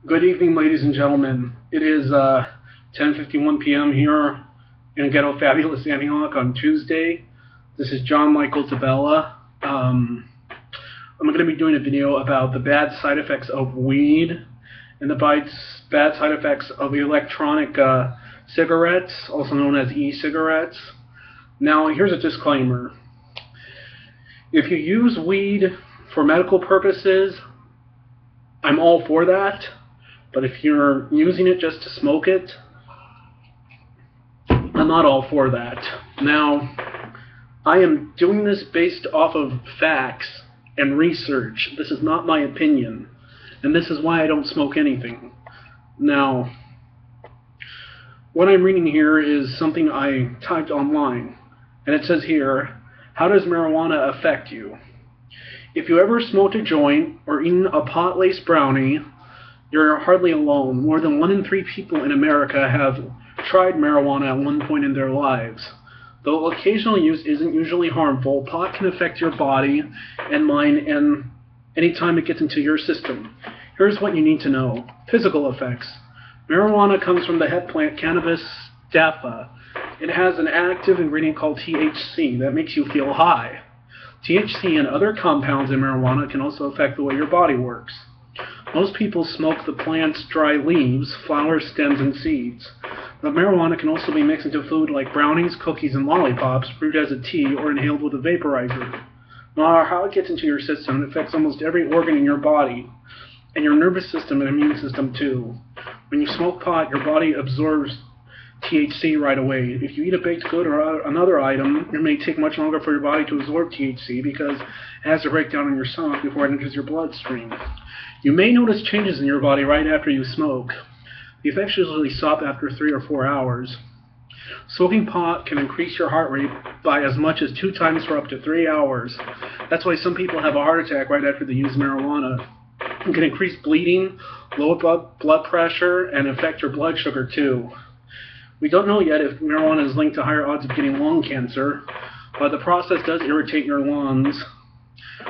Good evening, ladies and gentlemen. It is 10:51 p.m. here in Ghetto Fabulous Antioch on Tuesday. This is John Michael Tabella. I'm going to be doing a video about the bad side effects of weed and the bad side effects of electronic cigarettes, also known as e-cigarettes. Now, here's a disclaimer. If you use weed for medical purposes, I'm all for that. But if you're using it just to smoke it, I'm not all for that. Now, I am doing this based off of facts and research. This is not my opinion. And this is why I don't smoke anything. Now, what I'm reading here is something I typed online. And it says here, how does marijuana affect you? If you ever smoked a joint or eaten a pot-laced brownie, you're hardly alone. More than 1 in 3 people in America have tried marijuana at one point in their lives. Though occasional use isn't usually harmful, pot can affect your body and mind and anytime it gets into your system. Here's what you need to know. Physical effects. Marijuana comes from the hemp plant Cannabis sativa. It has an active ingredient called THC that makes you feel high. THC and other compounds in marijuana can also affect the way your body works. Most people smoke the plant's dry leaves, flowers, stems, and seeds. But marijuana can also be mixed into food like brownies, cookies, and lollipops, brewed as a tea, or inhaled with a vaporizer. No matter how it gets into your system, it affects almost every organ in your body, and your nervous system and immune system too. When you smoke pot, your body absorbs THC right away. If you eat a baked good or another item, it may take much longer for your body to absorb THC because it has to break down in your stomach before it enters your bloodstream. You may notice changes in your body right after you smoke. The effects usually stop after 3 or 4 hours. Smoking pot can increase your heart rate by as much as 2 times for up to 3 hours. That's why some people have a heart attack right after they use marijuana. It can increase bleeding, lower blood pressure, and affect your blood sugar too. We don't know yet if marijuana is linked to higher odds of getting lung cancer, but the process does irritate your lungs,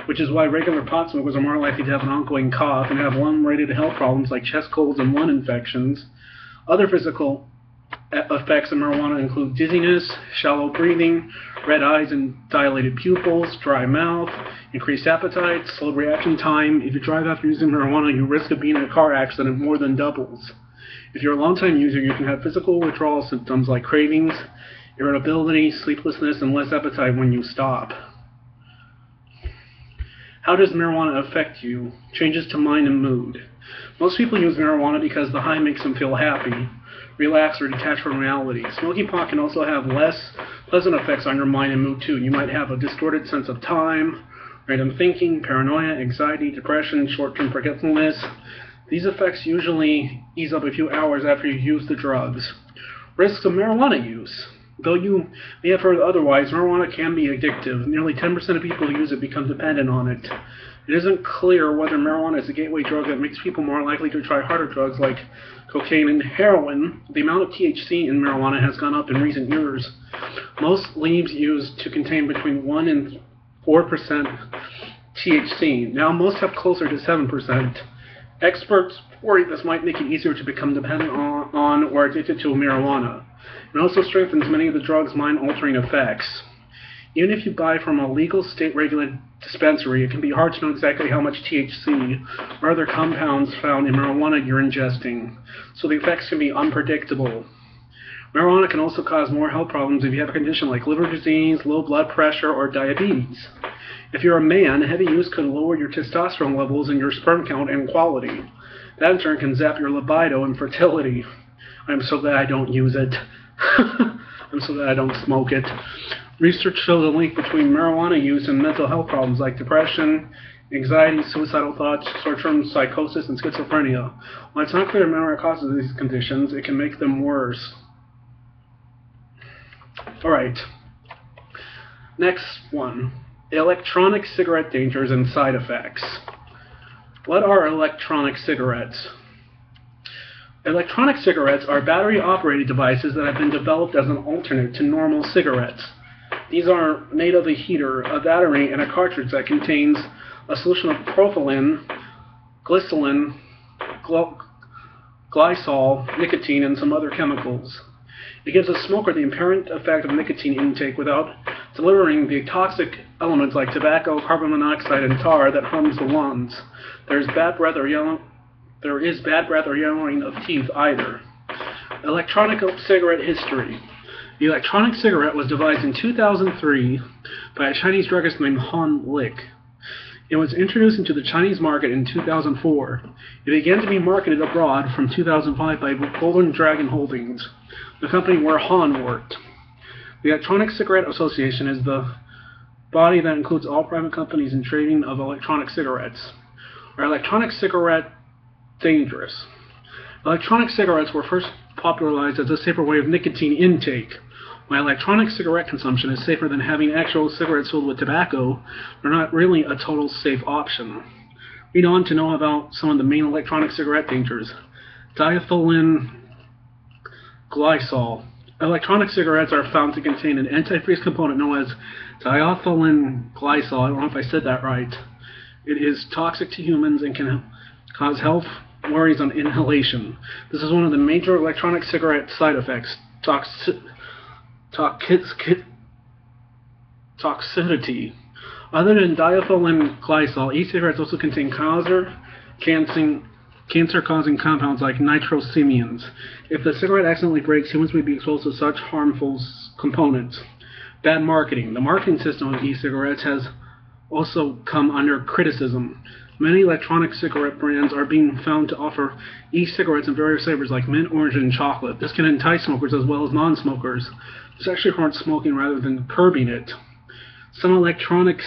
which is why regular pot smokers are more likely to have an ongoing cough and have lung-related health problems like chest colds and lung infections. Other physical effects of marijuana include dizziness, shallow breathing, red eyes and dilated pupils, dry mouth, increased appetite, slow reaction time. If you drive after using marijuana, your risk of being in a car accident more than doubles. If you're a long-time user, you can have physical withdrawal symptoms like cravings, irritability, sleeplessness, and less appetite when you stop. How does marijuana affect you? Changes to mind and mood. Most people use marijuana because the high makes them feel happy, relaxed, or detached from reality. Smoking pot can also have less pleasant effects on your mind and mood too. You might have a distorted sense of time, random thinking, paranoia, anxiety, depression, short-term forgetfulness. These effects usually ease up a few hours after you use the drugs. Risks of marijuana use. Though you may have heard otherwise, marijuana can be addictive. Nearly 10% of people who use it become dependent on it. It isn't clear whether marijuana is a gateway drug that makes people more likely to try harder drugs like cocaine and heroin. The amount of THC in marijuana has gone up in recent years. Most leaves used to contain between 1 and 4% THC. Now most have closer to 7%. Experts worry this might make it easier to become dependent on or addicted to marijuana. It also strengthens many of the drug's mind-altering effects. Even if you buy from a legal state-regulated dispensary, it can be hard to know exactly how much THC or other compounds found in marijuana you're ingesting, so the effects can be unpredictable. Marijuana can also cause more health problems if you have a condition like liver disease, low blood pressure, or diabetes. If you're a man, heavy use could lower your testosterone levels and your sperm count and quality. That in turn can zap your libido and fertility. I'm so glad I don't use it. I'm so glad I don't smoke it. Research shows a link between marijuana use and mental health problems like depression, anxiety, suicidal thoughts, short-term psychosis, and schizophrenia. While it's not clear if marijuana causes these conditions, it can make them worse. Alright. Next one. Electronic cigarette dangers and side effects. What are electronic cigarettes? Electronic cigarettes are battery-operated devices that have been developed as an alternate to normal cigarettes. These are made of a heater, a battery, and a cartridge that contains a solution of propylene, glycerin, glycol, nicotine, and some other chemicals. It gives a smoker the apparent effect of nicotine intake without delivering the toxic elements like tobacco, carbon monoxide, and tar that harms the lungs. There is bad breath or yellowing of teeth either. Electronic cigarette history. The electronic cigarette was devised in 2003 by a Chinese druggist named Han Lik. It was introduced into the Chinese market in 2004. It began to be marketed abroad from 2005 by Golden Dragon Holdings, the company where Han worked. The Electronic Cigarette Association is the body that includes all private companies in trading of electronic cigarettes. Are electronic cigarettes dangerous? Electronic cigarettes were first popularized as a safer way of nicotine intake. While electronic cigarette consumption is safer than having actual cigarettes filled with tobacco, they're not really a total safe option. Read on to know about some of the main electronic cigarette dangers. Diethylene glycol. Electronic cigarettes are found to contain an antifreeze component known as diethylene glycol. I don't know if I said that right. It is toxic to humans and can cause health worries on inhalation. This is one of the major electronic cigarette side effects, toxicity. Other than diethylene glycol, e-cigarettes also contain cancer-causing compounds like nitrosamines. If the cigarette accidentally breaks, humans may be exposed to such harmful components. Bad marketing. The marketing system of e-cigarettes has also come under criticism. Many electronic cigarette brands are being found to offer e-cigarettes in various flavors like mint, orange, and chocolate. This can entice smokers as well as non-smokers. This actually hurts smoking rather than curbing it. Some electronic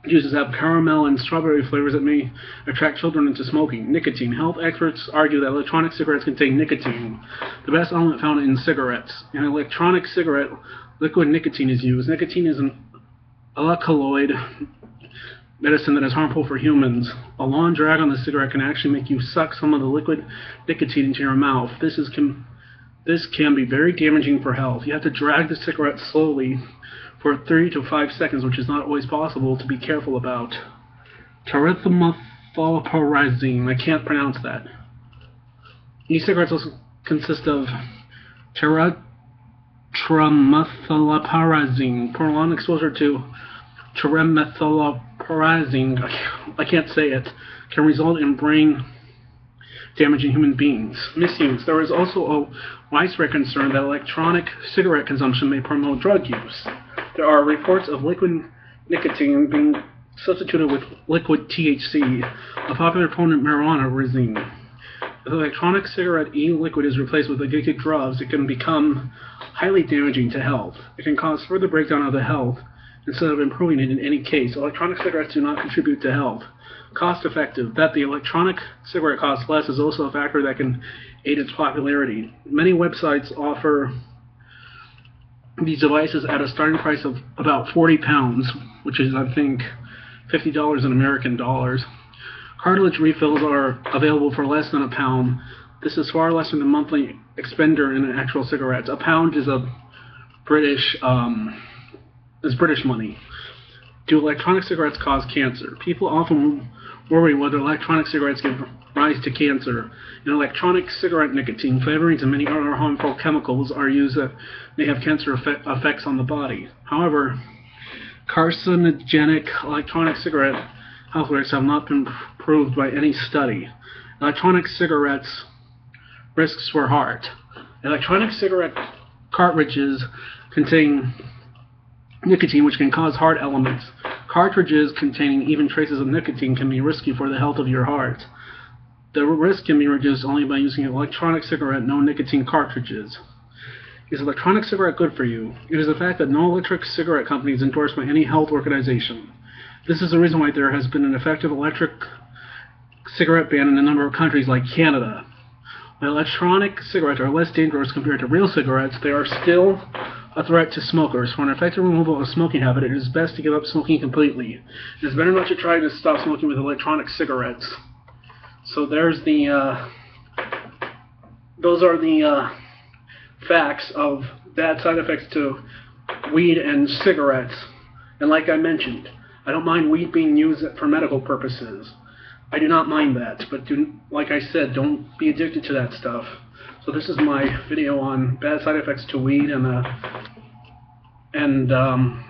juices have caramel and strawberry flavors that may attract children into smoking. Nicotine. Health experts argue that electronic cigarettes contain nicotine, the best element found in cigarettes. In an electronic cigarette, liquid nicotine is used. Nicotine is an alkaloid medicine that is harmful for humans. A long drag on the cigarette can actually make you suck some of the liquid nicotine into your mouth. This can be very damaging for health. You have to drag the cigarette slowly for 3 to 5 seconds, which is not always possible to be careful about. Trimethylpyrazine. I can't pronounce that. E-cigarettes also consist of trimethylpyrazine. Prolonged exposure to trimethylpyrazine, I can't say it, can result in brain damage in human beings. Misuse. There is also a widespread concern that electronic cigarette consumption may promote drug use. There are reports of liquid nicotine being substituted with liquid THC, a popular component of marijuana resin. If electronic cigarette e-liquid is replaced with addictive drugs, it can become highly damaging to health. It can cause further breakdown of the health instead of improving it in any case. Electronic cigarettes do not contribute to health. Cost effective. That the electronic cigarette costs less is also a factor that can aid its popularity. Many websites offer these devices at a starting price of about £40, which is, I think, $50 in American dollars. Cartridge refills are available for less than £1. This is far less than the monthly expender in actual cigarettes. £1 is a British money. Do electronic cigarettes cause cancer? People often worry whether electronic cigarettes give rise to cancer. In electronic cigarette, nicotine, flavorings, and many other harmful chemicals are used that may have cancer effects on the body. However, carcinogenic electronic cigarette health risks have not been proved by any study. Electronic cigarettes risks for heart. Electronic cigarette cartridges contain nicotine, which can cause heart elements. Cartridges containing even traces of nicotine can be risky for the health of your heart. The risk can be reduced only by using electronic cigarette, no nicotine cartridges. Is electronic cigarette good for you? It is a fact that no electric cigarette company is endorsed by any health organization. This is the reason why there has been an effective electric cigarette ban in a number of countries like Canada. While electronic cigarettes are less dangerous compared to real cigarettes, they are still a threat to smokers. For an effective removal of a smoking habit, it is best to give up smoking completely. It is better not to try to stop smoking with electronic cigarettes. So there's those are the facts of bad side effects to weed and cigarettes. And like I mentioned, I don't mind weed being used for medical purposes. I do not mind that, but like I said, don't be addicted to that stuff. So this is my video on bad side effects to weed and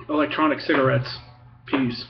electronic cigarettes. Peace.